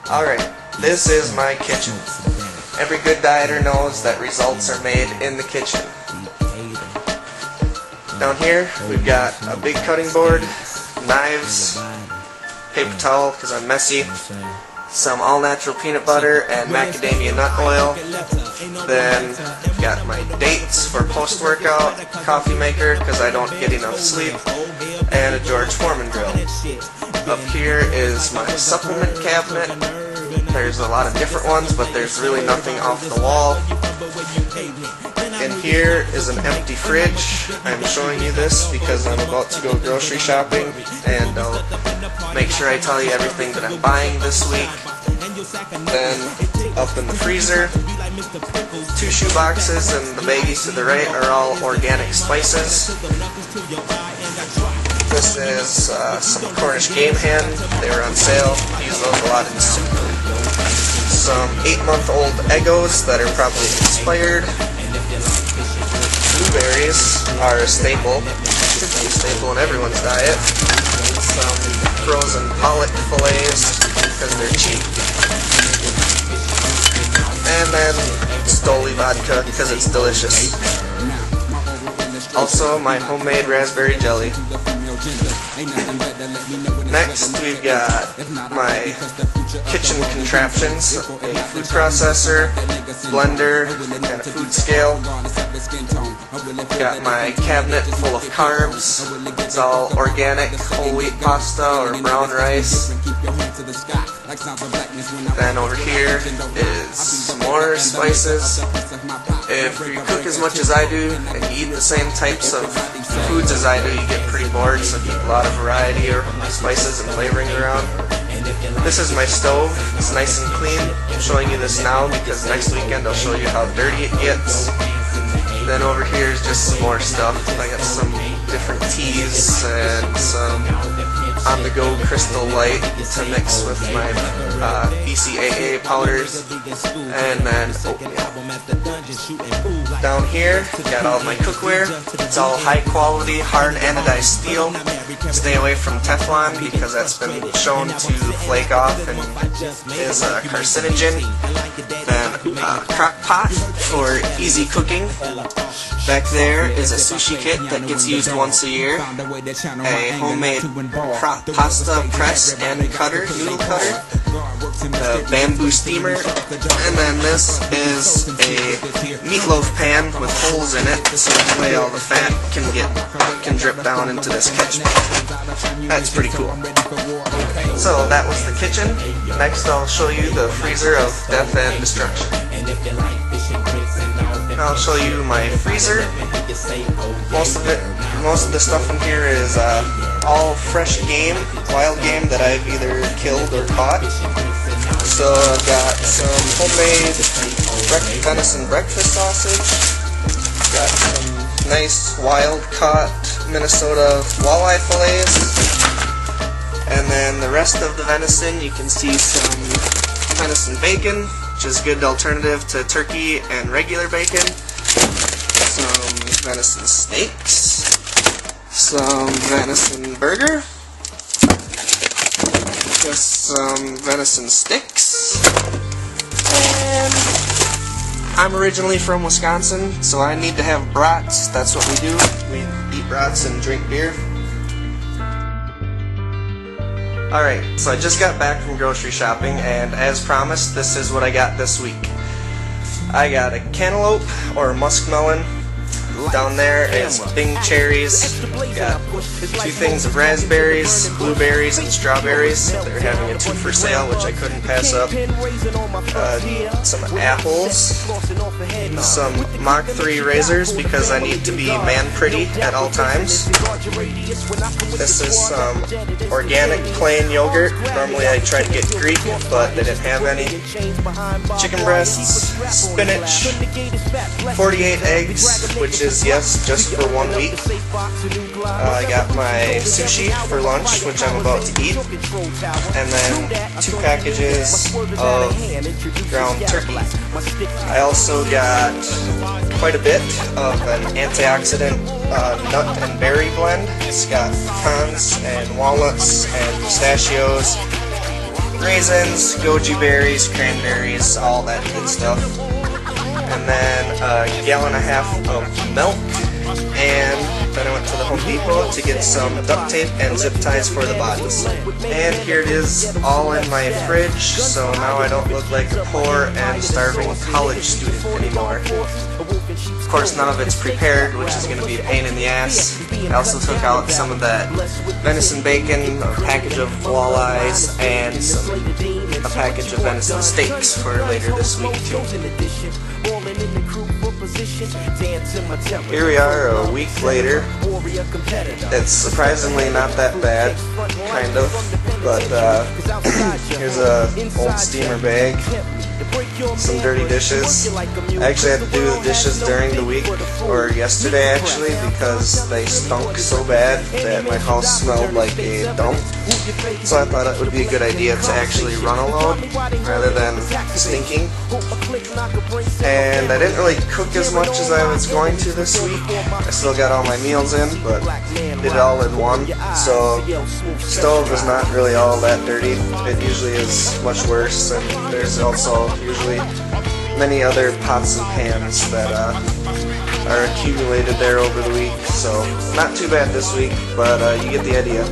Alright, this is my kitchen. Every good dieter knows that results are made in the kitchen. Down here, we've got a big cutting board, knives, paper towel because I'm messy, some all-natural peanut butter and macadamia nut oil. Then I've got my dates for post-workout, coffee maker because I don't get enough sleep, and a George Foreman grill. Up here is my supplement cabinet. There's a lot of different ones, but there's really nothing off the wall. In here is an empty fridge. I'm showing you this because I'm about to go grocery shopping, and I'll make sure I tell you everything that I'm buying this week. Then up in the freezer, 2 shoe boxes, and the baggies to the right are all organic spices. This is some Cornish game hen. They were on sale. I use those a lot in soup. Some 8-month-old Eggos that are probably expired. Blueberries are a staple. Should be a staple in everyone's diet. Some frozen pollock fillets because they're cheap. And then Stoli vodka because it's delicious. Also, my homemade raspberry jelly. Next, we've got my kitchen contraptions, a food processor, blender, and a food scale. Got my cabinet full of carbs. It's all organic whole wheat pasta or brown rice. Then over here is some more spices. If you cook as much as I do and you eat the same types of foods as I do, you get pretty bored, so keep a lot of variety or spices and flavoring around. This is my stove. It's nice and clean. I'm showing you this now because next weekend I'll show you how dirty it gets. Then over here is just some more stuff. I got some different teas and some on-the-go Crystal Light to mix with my BCAA powders, and then oatmeal. Down here, got all my cookware. It's all high-quality, hard anodized steel. Stay away from Teflon because that's been shown to flake off and is a carcinogen. Then a crock pot for easy cooking. Back there is a sushi kit that gets used once a year, a homemade pasta press and cutter, noodle cutter, a bamboo steamer, and then this is a meatloaf pan with holes in it so that way all the fat can drip down into this catch pan. That's pretty cool. So that was the kitchen. Next I'll show you the freezer of death and destruction. I'll show you my freezer. Most of the stuff in here is all fresh game, wild game that I've either killed or caught. So I've got some homemade venison breakfast sausage. Got some nice wild caught Minnesota walleye fillets. And then the rest of the venison, you can see some venison bacon, which is a good alternative to turkey and regular bacon. Some venison steaks, some venison burger, just some venison sticks, and I'm originally from Wisconsin, so I need to have brats. That's what we do. We eat brats and drink beer. Alright, so I just got back from grocery shopping, and as promised, this is what I got this week. I got a cantaloupe, or muskmelon. Down there is Bing cherries. Got 2 things of raspberries, blueberries, and strawberries. They're having a 2 for sale, which I couldn't pass up. Some apples, some Mach 3 razors because I need to be man pretty at all times. This is some organic plain yogurt. Normally I try to get Greek, but they didn't have any. Chicken breasts, spinach, 48 eggs, which is, yes, just for 1 week. I got my sushi for lunch, which I'm about to eat, and then 2 packages of ground turkey. I also got quite a bit of an antioxidant nut and berry blend. It's got pecans and walnuts and pistachios raisins, goji berries, cranberries, all that good stuff. And then a gallon and a half of milk, and then I went to the Home Depot to get some duct tape and zip ties for the bodies. And here it is, all in my fridge, so now I don't look like a poor and starving college student anymore. Of course, none of it's prepared, which is going to be a pain in the ass. I also took out some of that venison bacon, a package of walleyes, and a package of venison steaks for later this week too. Here we are a week later. It's surprisingly not that bad, kind of, but here's a old steamer bag, some dirty dishes. I actually had to do the dishes during the week, or yesterday actually, because they stunk so bad that my house smelled like a dump. So I thought it would be a good idea to actually run a load rather than stinking. And I didn't really cook as much as I was going to this week. I still got all my meals in, but did it all in one. So stove is not really all that dirty. It usually is much worse, and there's also usually many other pots and pans that are accumulated there over the week. So not too bad this week, but you get the idea.